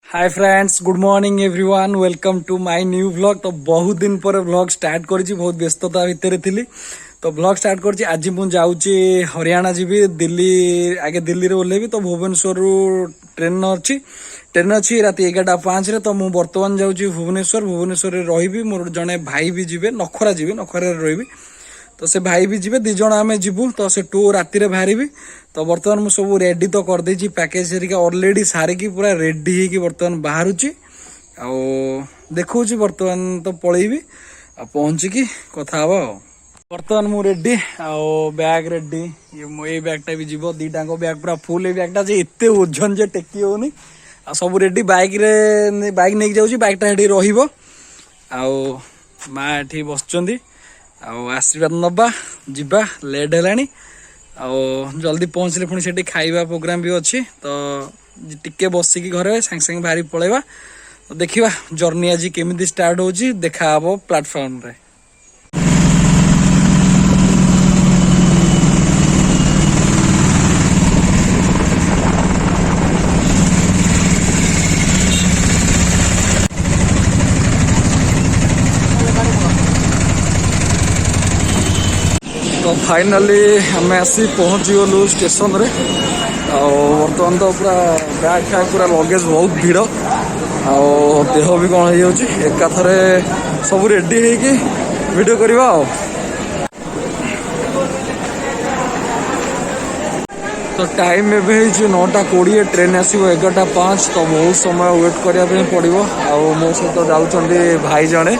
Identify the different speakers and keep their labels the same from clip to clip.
Speaker 1: Hi friends, good morning everyone, welcome to my new vlog. तो बहुत दिन पर व्लॉग स्टार्ट करी, बहुत व्यस्तता भितर थी तो व्लॉग स्टार्ट कर। आज मुझे जाऊँगी हरियाणा जी, दिल्ली आगे दिल्ली ओह्लैबी तो भुवनेश्वर ट्रेन अच्छी रात 11:05 तो मुझे बर्तमान जाऊँगी भुवनेश्वर रही। मोर जड़े भाई भी जी नखरा जी नखरा रही तो से भाई भी जी दिज आम जीवु तो से टू राति बाहर तो बर्तमान मुझे सब रेडी तो करदे पैकेज हेरिका ऑलरेडी सारिकी पूरा रेडी होगी बर्तमान बाहर देखा बर्तमान तो पलैबी पहुँचिकी कथा हवा। बर्तमान मु रेडी बैग रेडी ये बैगटा भी जीव दीटा बैग पूरा फुल। ये बैगटा एत ओजन जे टेकी होनी सब रेडी बैग नहीं जाऊँगी बैगटा हेटी रहिबो। माँ एठी बसचंदी आशीर्वाद नबा जीवा लेट है जल्दी पहुँचले पुणी से खाଇବା प्रोग्राम भी अच्छी तो टिके बसिकी घरे सांगे सांगे बाहरी पलैबा तो देखा जर्नी आज केमी स्टार्ट होची देखा हम प्लाटफर्म रे। तो फाइनाली आम आसी पहुँची गलु स्टेशन रे। बर्तमान तो पूरा बैग फैग पूरा लगेज बहुत भीड़ देह भी कौन हो एकाथरे सब रेडी होगी वीडियो करवा। तो टाइम एवं 9:20 ट्रेन आसो 11:05 तो बहुत समय वेट करने पड़ो। मो सहित जाऊँगी भाई जड़े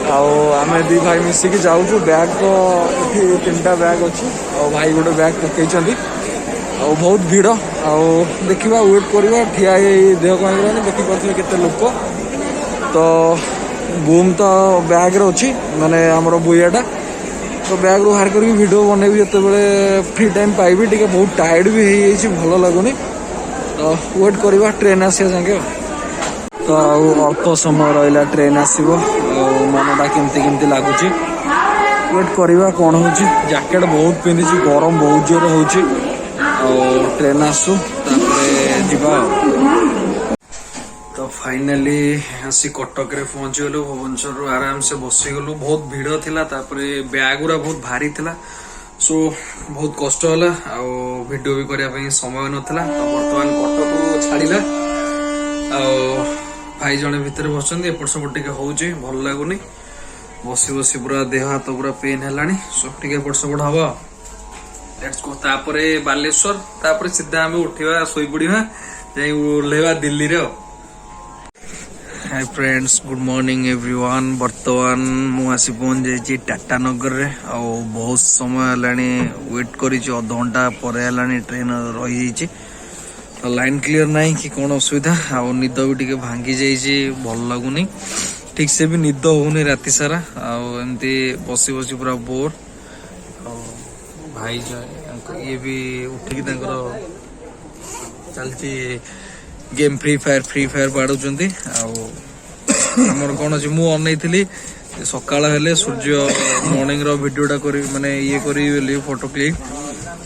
Speaker 1: आम दी भाई मिसिकी जाऊँ। बैग तो ये 3टा बैग अच्छी भाई गोटे बैग पकई बहुत भीड़ देखा वेट करवा ठिया देह कहीं देखिपे केते लोक तो बूम तो बैग रे अच्छी माने आमर बुयाटा तो बैग रू बाहर करके वीडियो बनैबी जो फ्री टाइम पाइबी टे बहुत टायर्ड भी हो भल लगुनि तो वेट करवा ट्रेन आसा जाके। तो अल्प समय रहा ट्रेन आसो मनटा केमती लगुच वेट करवा कौन हो जैकेट बहुत पिंधि गरम बहुत जोर हो ट्रेन आसू जीवा। तो फाइनाली आसी कटक रे पहुंची गलु भुवनेश्वर आराम से बसीगलु बहुत भीड़ थिला बैग गुरा बहुत भारी थिला सो बहुत कष्ट होला वीडियो भी करने समय नथिला। तो बर्तमान कटक छाड़िला भाई जड़े भितर बसंत एपट सेपट टे होची भल लगुनि बसी बसी पूरा देह हाथ पूरा पेन है सब टे एपट सेपट हम। लेट्स गो तापरे बालेश्वर तापरे सीधा आम उठा शोई पड़ा जाई ओह्लैबा दिल्ली रे। हाय फ्रेंड्स, गुड मॉर्निंग एवरीवन। बर्तमान मु आसी पहुंच जाइए टाटा नगर रे बहुत समय है वेट करी अध घंटा पर ट्रेन रही तो लाइन क्लियर नहीं कि कौन असुविधा निद भी टे भांगी जाइए भल लगुनि ठीक से भी निद होनी राति सारा एमती बसी बसी पूरा बोर। भाई ये भी उठिकी चलती गेम फ्री फायर बाड़ुंट आमर कौन अच्छे मु अनई सकाळ हेले सूर्य मॉर्निंग रो वीडियोटा करी माने ये करी फोटो क्लिक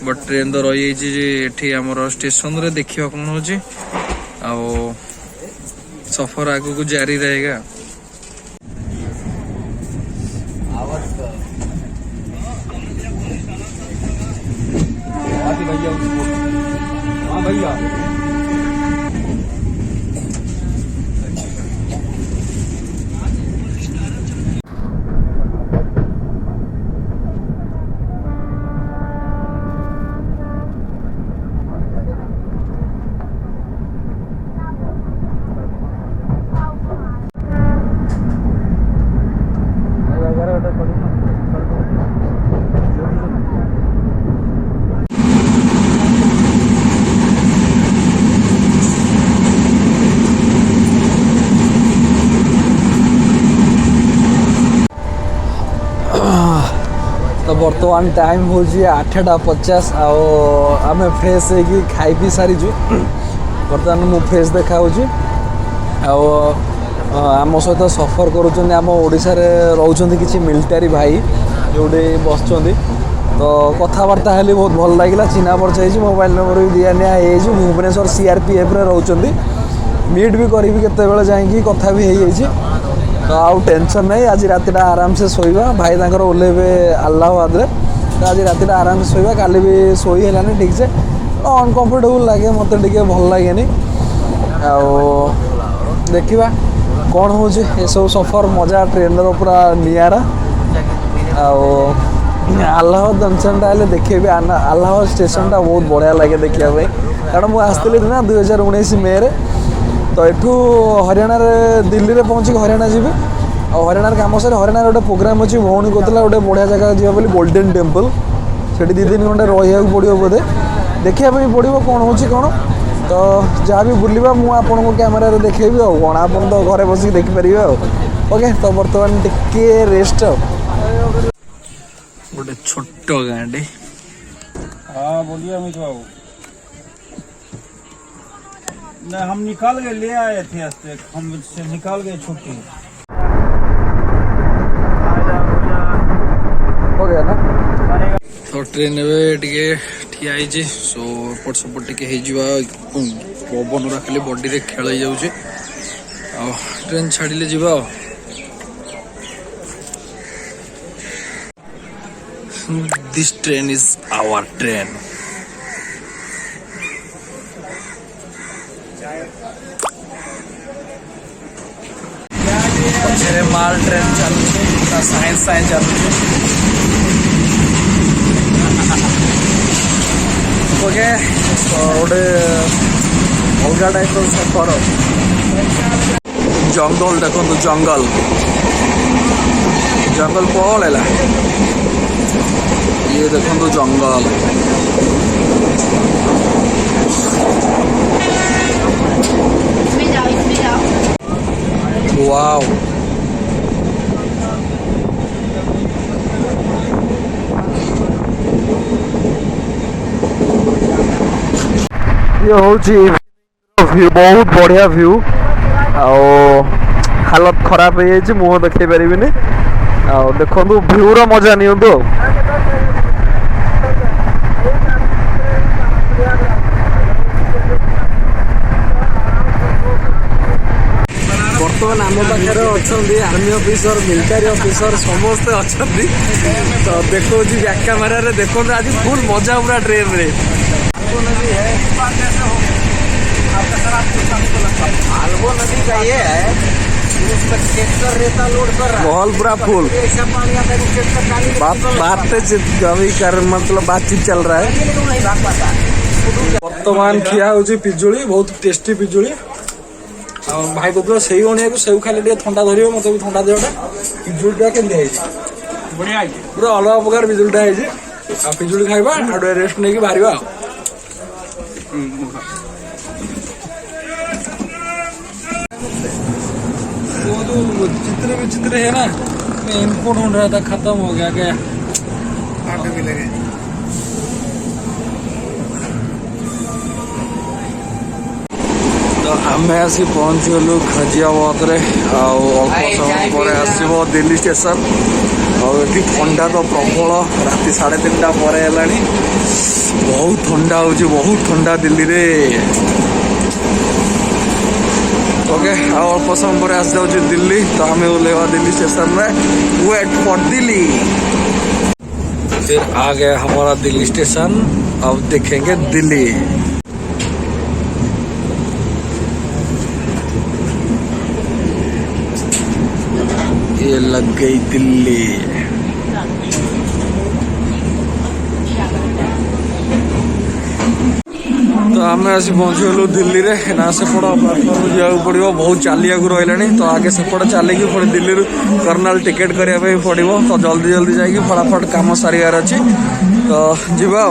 Speaker 1: बट ट्रेन तो रही आमर स्टेशन रे देखिए कौन हो सफर आगू को जारी रहेगा। भैया तो बर्तमान टाइम हो 8:50 आम फ्रेश हो खाई पी सारीचु। बर्तमान मु फ्रेश देखा आम सहित सफर करुम ओडिशा रे रोचंती किसी मिलिटारी भाई जोड़े बस तो कथबार्ता हेली बहुत भल लगे चिन्हा परिचय मोबाइल नंबर भी दिया निया भुवनेश्वर CRPF रे रोचंती मीट भी करी केतेबेले जाइए कथा भी हो जाइए तो आउ टेंशन नहीं आज रातिटा आराम से सोइबा भाई तांकर ओल्हेबे अल्लाहाबाद रे तो आज रातिटा आराम से सोइबा काली भी सोई हेलानी ठीक से अनकम्फर्टेबल लगे मत टे भल लगे देखा कौन हो सब सफर मजा ट्रेन पूरा निरा आल्लाहाबाद जंक्शन आए देखे आल्लाहाबाद स्टेशन टा बहुत बढ़िया लगे देखापी कारण मुझे आसती ना 2019 मे रे तो यू हरियाणा दिल्ली में पहुँचिक हरियाणा जी और हरियाणा कम सर हरियाणा गोटे प्रोग्राम अच्छी भौणी कहला गोटे बढ़िया जगह जी बोली गोल्डन टेम्पल से 2-3 घंटे रहा पड़ो बोधे देखापी पड़ो कौन हो कौन तो जहाँ भी बुलवा मुझे कैमेरा देखेबी कौन आप तो घरे बस देखिपारे ओके तो बर्तमान टिके रेस्ट गोटे छोट गाँटे
Speaker 2: हाँ बोलिए अमित बाबू नहीं हम निकाल के ले आए थे हम से निकाल गए छुट्टी
Speaker 1: हो गया ना तो ट्रेन टे ठिया सो एपट सेपट टे पवन रखले बॉडी रे खेल जाऊे ट्रेन छाड़िले जा this train is our train पछे माल ट्रेन चलुचे साइंस चलुचे ओके तो गोटे अलग टाइप सफर जंगल देखो जंगल जंगल पड़ेगा ये देखो जंगल वाओ ये हूँ बहुत बढ़िया व्यू हालत खराब हो जाए मुह देखे पारि देखो व्यू रा मजा नि बर्तमान आम पाखे अच्छा आर्मी ऑफिसर मिलिटारी ऑफिसर समस्ते अच्छा तो देखो बैक कैमेरा देखो आज फुल मजा पूरा ट्रेन रे माहौल पूरा फुल मतलब बातचीत चल रहा है वर्तमान खिया हो पिजुली बहुत टेस्टी पिजुली भाई कहते से अणिया सेव खाली थंडा धर मत भी थंडा देटा पिजुलीटा के पूरा अलग प्रकार पिजुलीटा है पिजुली खाइबा रेस्ट नहीं बाहर वो जो चित्र विचित्र है ना इनको ढूंढ रहा था खत्म हो गया क्या तो आम आसी पहुँचगलु गाजियाबाद रे अल्प समय पर आसो दिल्ली स्टेशन आठी ठंडा तो प्रबल राति 3:30 पर है बहुत ठंडा हो बहुत ठंडा दिल्ली रे ओके अल्प समय पर आस जाऊँ दिल्ली तो हमें ओल्हेवा दिल्ली स्टेशन में वेट फॉर दिल्ली फिर आ गया हमारा दिल्ली स्टेशन अब देखेंगे दिल्ली ये लग गई दिल्ली तो आम आसी पहुँचगलु दिल्ली रे ना सेपट प्लाटफर्म जावाक पड़ो बहुत चलिया रहा तो आगे सेपट चलिकी पुणी दिल्ली कर्नाल टिकेट करने पड़ो तो जल्दी जल्दी जाकि फटाफट कम सारियार अच्छी तो जीवा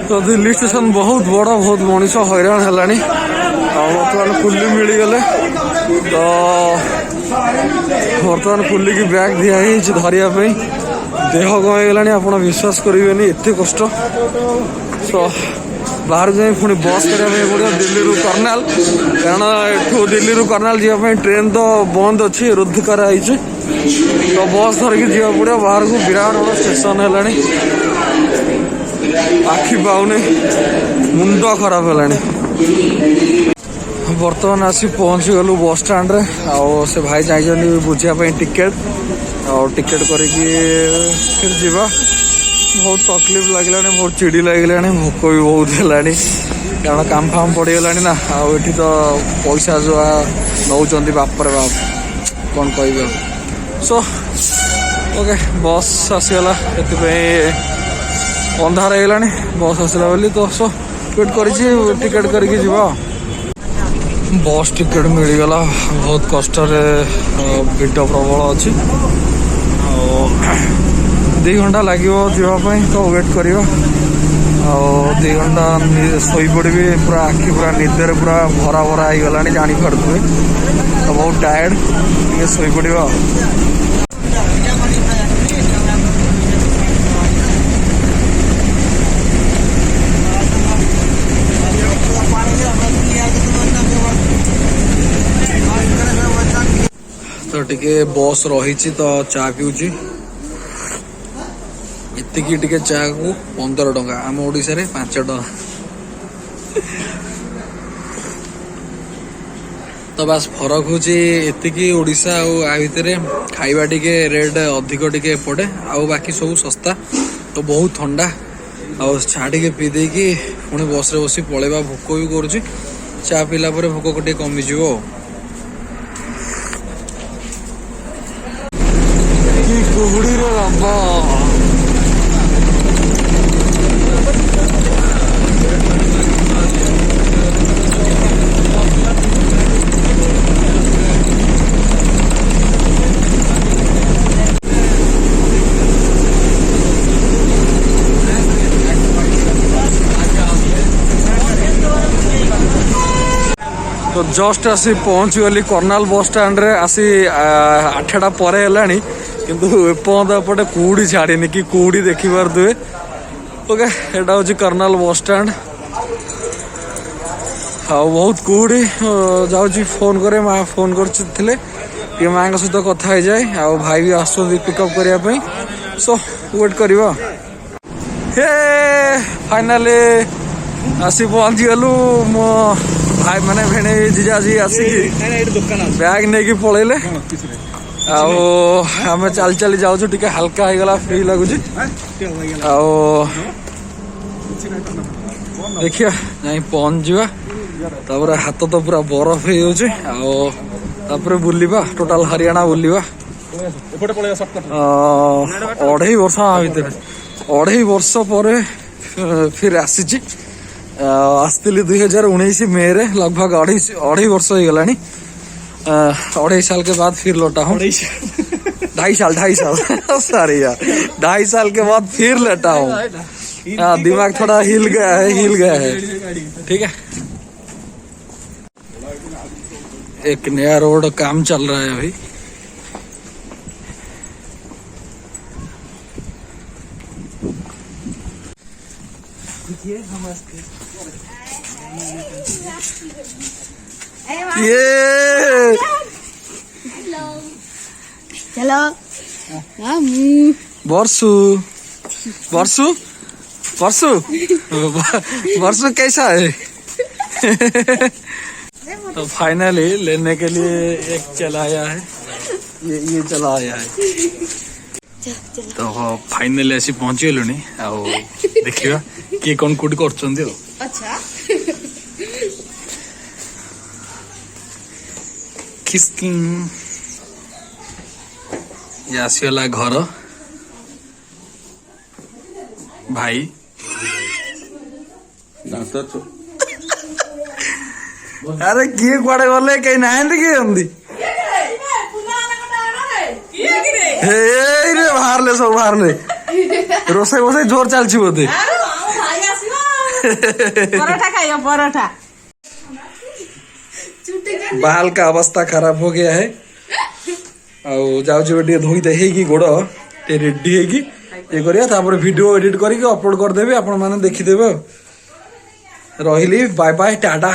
Speaker 1: तो दिल्ली स्टेशन बहुत बड़ बहुत मनीष हैरान है बर्तमान कुल्ली मिलगले तो बर्तमान कुल्ली की बैग दिखाई धरियापी देह गला आप विश्वास करेंगे एत कष्ट तो बाहर जाए पुणी बस करने पड़ो दिल्ली रू कर्नाल कारण एठू दिल्ली रू कर्नाल जावाई ट्रेन तो बंद अच्छी रुद्ध कराई तो बस धरिकी जा पड़ो बाहर को विराट बड़ स्टेशन है आखि पाऊनी मुंड खराब है बर्तमान आसी पहुँची गलु बस स्टाण्ड रे आउ से भाई चाहिए बुझापी टिकेट टिकेट करके फिर जीवा बहुत तकलीफ लगे बहुत चिड़ी लगे भोक भी बहुत है कारण काम फाम पड़गला ना आठी तो पैसा जो नौ बापर बाप कौन कह सो ओके बस आसीगला से अंधार होगा बस आसला बोली तो सो वेट कर टिकेट करके जीवा बस टिकेट मिलगला बहुत कष्ट भिड़ प्रबल अच्छी 2 घंटा लगे जावाई तो वेट कर 2 घंटा शोपड़ी पूरा आखि पूरा निदर पूरा भरा भरा हो गला जापे तो बहुत टायर्ड शोपड़ तो टिके बस रही तो चा पिउची इतकी टिके चा को 15 टंका आम ओडिशा रे 5 टंका तो बस फरक होची इतकी ओडिशा आ भितर खाइबा टिके रेट अधिक टिके पड़े आउ बाकी सब सस्ता तो बहुत ठंडा आ चा टिके पी दे कि पुणी बस रे बसी पळेबा भोक भी करूची चा पीला परे भोक को टिके कमी जिवो कुहुड़ी रे बाबा तो जस्ट आसी पहुँच गली कर्नाल बस स्टाण्ड रे आसी 8टा पर है किंतु एपर्त एपटे कुड़ी छाड़ीनी कि कुड़ी देखी पारे ओके एटा हूँ कर्नाल बस स्टाण्ड हाँ बहुत कुड़ी जाऊँगी फोन करे माँ फोन कर माँ सहित कथा हो जाए आ भाई भी आस पिकअप करने सो वेट करवा हे फाइनाली आसी पहुँची गलु मो भाई मैंने भेणे जीजाजी आसिक बैग नहीं कि पलैले आम चल चली जाऊँ टे हल्का हो गला फ्री लगुच देखिए नहीं पहुँच जावा हाथ तो पूरा बरफ हो बुलवा टोटाल हरियाणा बुलवा 2.5 वर्ष भितर 2.5 वर्ष पर फिर आसी आसती 2019 मे रे लगभग 2.5 वर्ष हो गला 2.5 साल के बाद फिर लौटा हूँ 2.5 साल सॉरी यार 2.5 साल के बाद फिर लौटा हूँ दिमाग थोड़ा हिल गया है ठीक है एक नया रोड काम चल रहा है अभी ये
Speaker 3: चलो
Speaker 1: वर्षु वर्षु वर्षु वर्षु कैसा है तो फाइनली लेने के लिए एक चलाया है ये चलाया है तो फाइनली ऐसी पहुंची गलुनी देखिए किए कौन कोड कर
Speaker 3: अच्छा
Speaker 1: किसकिंग ये आसीगला घर भाई अरे किए कुआड़े गले कहीं नाहंती किए हमदी हे रे बाहर ले सब बाहर ले रोसे बोसे जोर चलछि बोते
Speaker 3: परोठा खाइयो परोठा
Speaker 1: बाल का अवस्था खराब हो गया है जाऊँ धोई दे गोड़ टे रेडी ये करिया वीडियो एडिट करके अपलोड करदेवी आपण मैंने देखीदेवे रही बाय बाय टाटा।